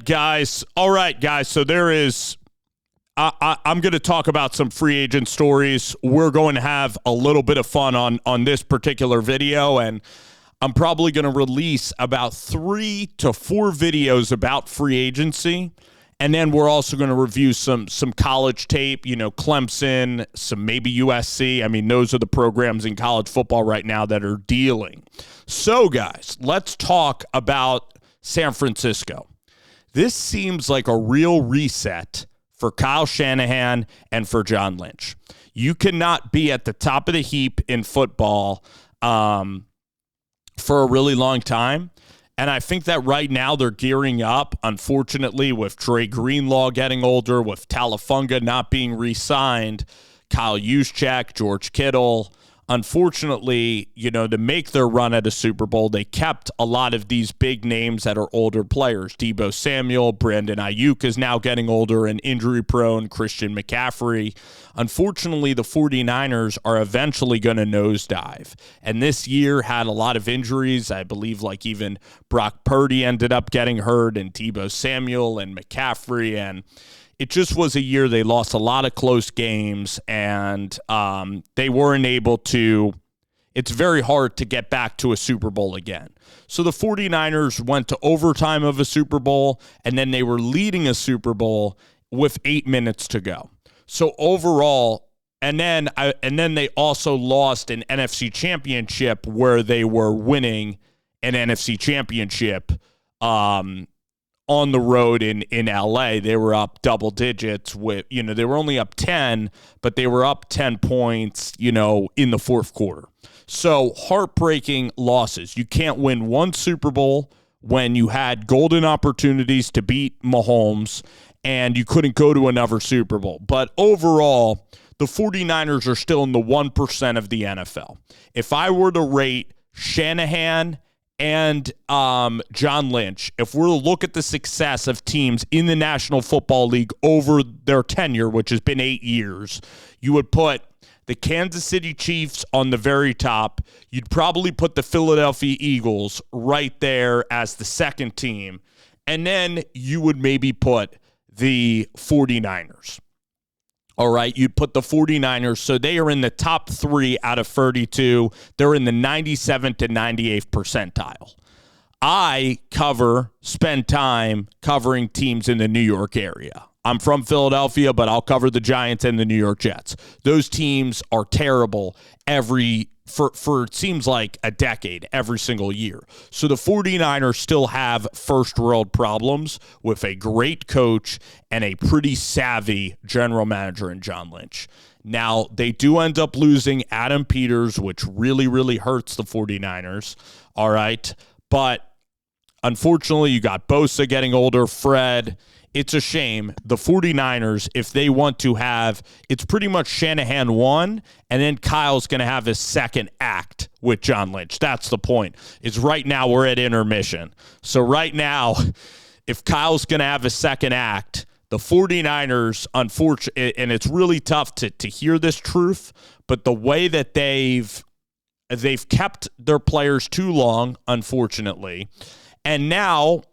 Guys. All right, guys. So there is, I'm going to talk about some free agent stories. We're going to have a little bit of fun on this particular video, and I'm probably going to release about 3 to 4 videos about free agency. And then we're also going to review some college tape, Clemson, some maybe USC. I mean, those are the programs in college football right now that are dealing. So, guys, let's talk about San Francisco. This seems like a real reset for Kyle Shanahan and for John Lynch. You cannot be at the top of the heap in football for a really long time. And I think that right now they're gearing up, unfortunately, with Dre Greenlaw getting older, with Talafunga not being re-signed, Kyle Juszczyk, George Kittle. Unfortunately, to make their run at a Super Bowl, they kept a lot of these big names that are older players. Deebo Samuel, Brandon Ayuk is now getting older and injury-prone, Christian McCaffrey. Unfortunately, the 49ers are eventually going to nosedive. And this year had a lot of injuries. I believe like even Brock Purdy ended up getting hurt, and Deebo Samuel and McCaffrey, and it just was a year they lost a lot of close games, and they weren't able to. It's very hard to get back to a Super Bowl again. So the 49ers went to overtime of a Super Bowl, and then they were leading a Super Bowl with 8 minutes to go. So overall, and then they also lost an NFC championship where they were winning an NFC championship on the road in LA. They were up double digits with, they were only up 10, but they were up 10 points, in the fourth quarter. So heartbreaking losses. You can't win one Super Bowl when you had golden opportunities to beat Mahomes and you couldn't go to another Super Bowl. But overall, the 49ers are still in the 1% of the NFL. If I were to rate Shanahan and John Lynch, if we're to look at the success of teams in the National Football League over their tenure, which has been 8 years, you would put the Kansas City Chiefs on the very top. You'd probably put the Philadelphia Eagles right there as the second team. And then you would maybe put the 49ers. All right, you'd put the 49ers, so they are in the top 3 out of 32. They're in the 97th to 98th percentile. I spend time covering teams in the New York area. I'm from Philadelphia, but I'll cover the Giants and the New York Jets. Those teams are terrible for it seems like a decade, every single year. So the 49ers still have first world problems with a great coach and a pretty savvy general manager in John Lynch. Now, they do end up losing Adam Peters, which really, really hurts the 49ers. All right. But unfortunately, you got Bosa getting older, Fred. It's a shame. The 49ers, if they want to have, it's pretty much Shanahan 1, and then Kyle's going to have his second act with John Lynch. That's the point. Is right now we're at intermission. So right now, if Kyle's going to have his second act, the 49ers, unfortunately, and it's really tough to hear this truth, but the way that they've kept their players too long, unfortunately, and now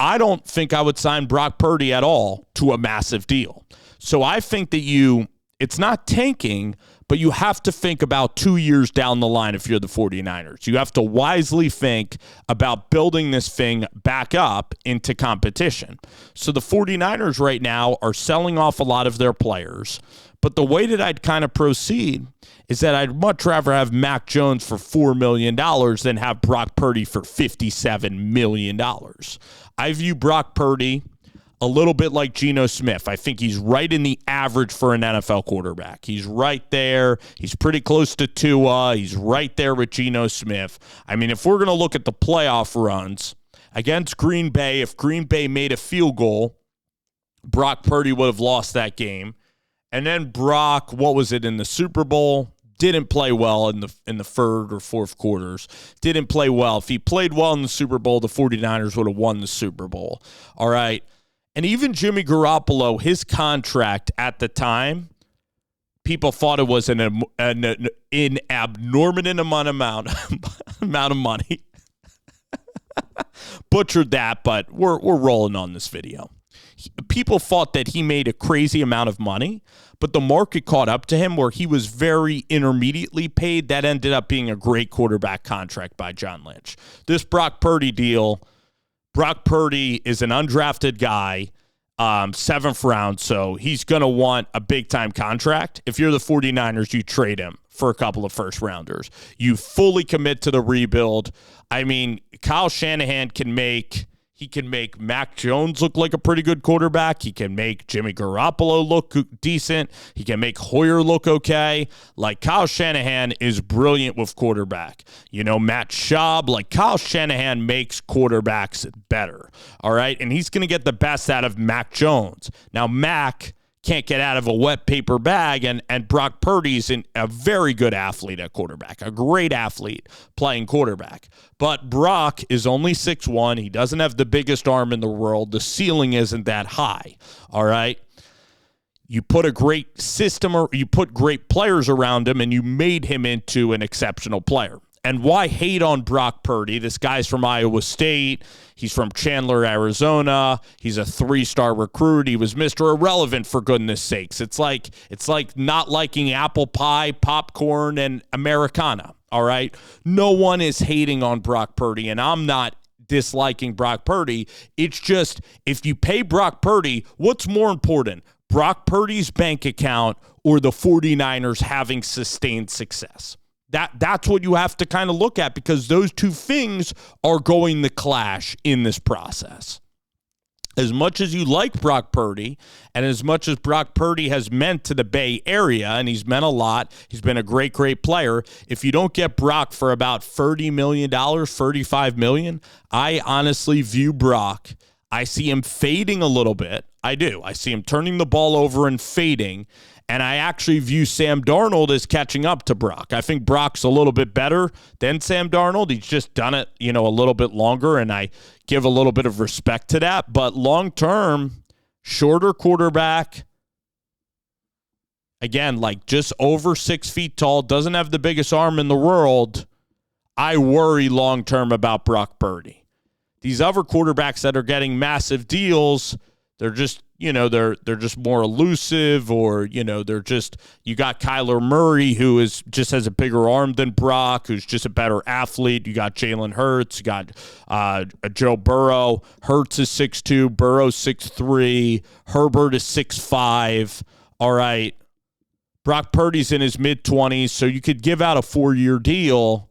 I don't think I would sign Brock Purdy at all to a massive deal. So I think that it's not tanking, but you have to think about 2 years down the line if you're the 49ers. You have to wisely think about building this thing back up into competition. So the 49ers right now are selling off a lot of their players, but the way that I'd kind of proceed is that I'd much rather have Mac Jones for $4 million than have Brock Purdy for $57 million. I view Brock Purdy a little bit like Geno Smith. I think he's right in the average for an NFL quarterback. He's right there. He's pretty close to Tua. He's right there with Geno Smith. I mean, if we're going to look at the playoff runs against Green Bay, if Green Bay made a field goal, Brock Purdy would have lost that game. And then Brock, what was it, in the Super Bowl? Didn't play well in the third or fourth quarters. Didn't play well. If he played well in the Super Bowl, the 49ers would have won the Super Bowl. All right. And even Jimmy Garoppolo, his contract at the time, people thought it was an abnormal amount of money. butchered that, but we're rolling on this video. People thought that he made a crazy amount of money, but the market caught up to him where he was very intermediately paid. That ended up being a great quarterback contract by John Lynch. This Brock Purdy deal, Brock Purdy is an undrafted guy, 7th round, so he's going to want a big-time contract. If you're the 49ers, you trade him for a couple of first-rounders. You fully commit to the rebuild. I mean, Kyle Shanahan can make Mac Jones look like a pretty good quarterback. He can make Jimmy Garoppolo look decent. He can make Hoyer look okay. Like, Kyle Shanahan is brilliant with quarterback. You know, Matt Schaub, like, Kyle Shanahan makes quarterbacks better, all right? And he's going to get the best out of Mac Jones. Now, Mac can't get out of a wet paper bag, and Brock Purdy's a very good athlete at quarterback, a great athlete playing quarterback. But Brock is only 6'1". He doesn't have the biggest arm in the world. The ceiling isn't that high, all right? You put a great system, or you put great players around him, and you made him into an exceptional player. And why hate on Brock Purdy? This guy's from Iowa State. He's from Chandler, Arizona. He's a 3-star recruit. He was Mr. Irrelevant, for goodness sakes. It's like not liking apple pie, popcorn, and Americana, all right? No one is hating on Brock Purdy, and I'm not disliking Brock Purdy. It's just, if you pay Brock Purdy, what's more important, Brock Purdy's bank account or the 49ers having sustained success? That's what you have to kind of look at, because those two things are going to clash in this process. As much as you like Brock Purdy, and as much as Brock Purdy has meant to the Bay Area, and he's meant a lot, he's been a great, great player, if you don't get Brock for about $30 million, $35 million, I honestly view Brock, I see him fading a little bit. I do. I see him turning the ball over and fading. And I actually view Sam Darnold as catching up to Brock. I think Brock's a little bit better than Sam Darnold. He's just done it, a little bit longer, and I give a little bit of respect to that. But long-term, shorter quarterback, again, like just over 6 feet tall, doesn't have the biggest arm in the world. I worry long-term about Brock Purdy. These other quarterbacks that are getting massive deals, they're just, they're just more elusive, or, they're just, you got Kyler Murray, who just has a bigger arm than Brock, who's just a better athlete. You got Jalen Hurts, you got Joe Burrow. Hurts is 6'2", Burrow's 6'3", Herbert is 6'5". All right. Brock Purdy's in his mid-20s, so you could give out a 4-year deal.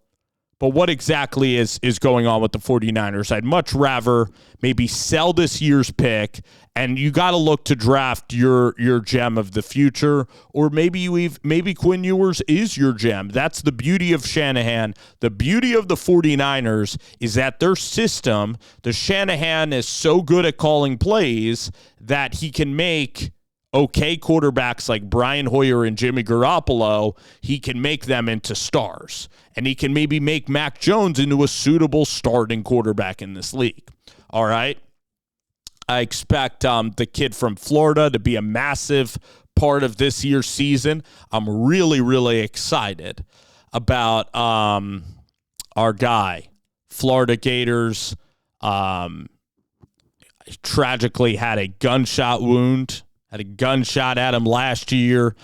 But what exactly is going on with the 49ers? I'd much rather maybe sell this year's pick, and you got to look to draft your gem of the future, or maybe Quinn Ewers is your gem. That's the beauty of Shanahan. The beauty of the 49ers is that their system, the Shanahan is so good at calling plays that he can make okay quarterbacks like Brian Hoyer and Jimmy Garoppolo, he can make them into stars. And he can maybe make Mac Jones into a suitable starting quarterback in this league. All right? I expect the kid from Florida to be a massive part of this year's season. I'm really, really excited about our guy, Florida Gators. Tragically had a gunshot wound. Had a gunshot at him last year.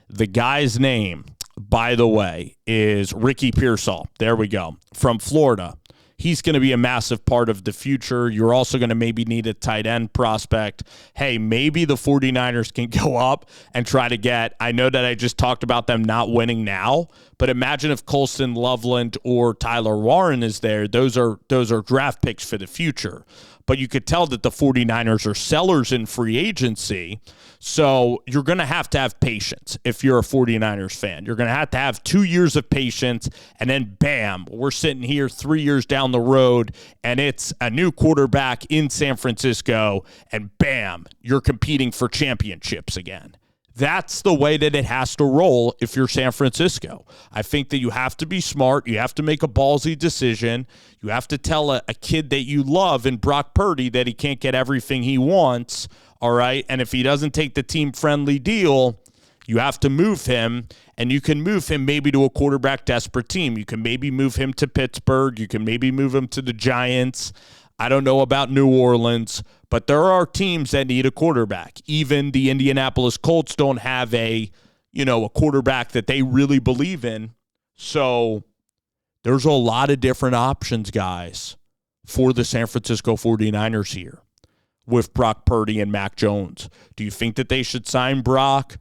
The guy's name, by the way, is Ricky Pearsall. There we go. From Florida. He's going to be a massive part of the future. You're also going to maybe need a tight end prospect. Hey, maybe the 49ers can go up and try to get, I know that I just talked about them not winning now, but imagine if Colston Loveland or Tyler Warren is there. Those are draft picks for the future. But you could tell that the 49ers are sellers in free agency. So you're going to have patience if you're a 49ers fan. You're going to have 2 years of patience, and then bam, we're sitting here 3 years down the road, and it's a new quarterback in San Francisco, and bam, you're competing for championships again. That's the way that it has to roll if you're San Francisco. I think that you have to be smart. You have to make a ballsy decision. You have to tell a kid that you love in Brock Purdy that he can't get everything he wants, all right? And if he doesn't take the team-friendly deal, you have to move him, and you can move him maybe to a quarterback-desperate team. You can maybe move him to Pittsburgh. You can maybe move him to the Giants. I don't know about New Orleans, but there are teams that need a quarterback. Even the Indianapolis Colts don't have a quarterback that they really believe in. So there's a lot of different options, guys, for the San Francisco 49ers here with Brock Purdy and Mac Jones. Do you think that they should sign Brock?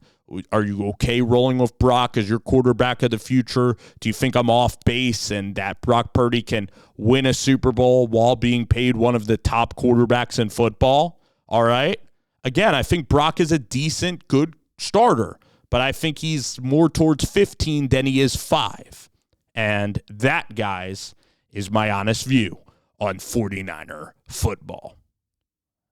Are you okay rolling with Brock as your quarterback of the future? Do you think I'm off base and that Brock Purdy can win a Super Bowl while being paid one of the top quarterbacks in football? All right. Again, I think Brock is a decent, good starter, but I think he's more towards 15 than he is 5. And that, guys, is my honest view on 49er football.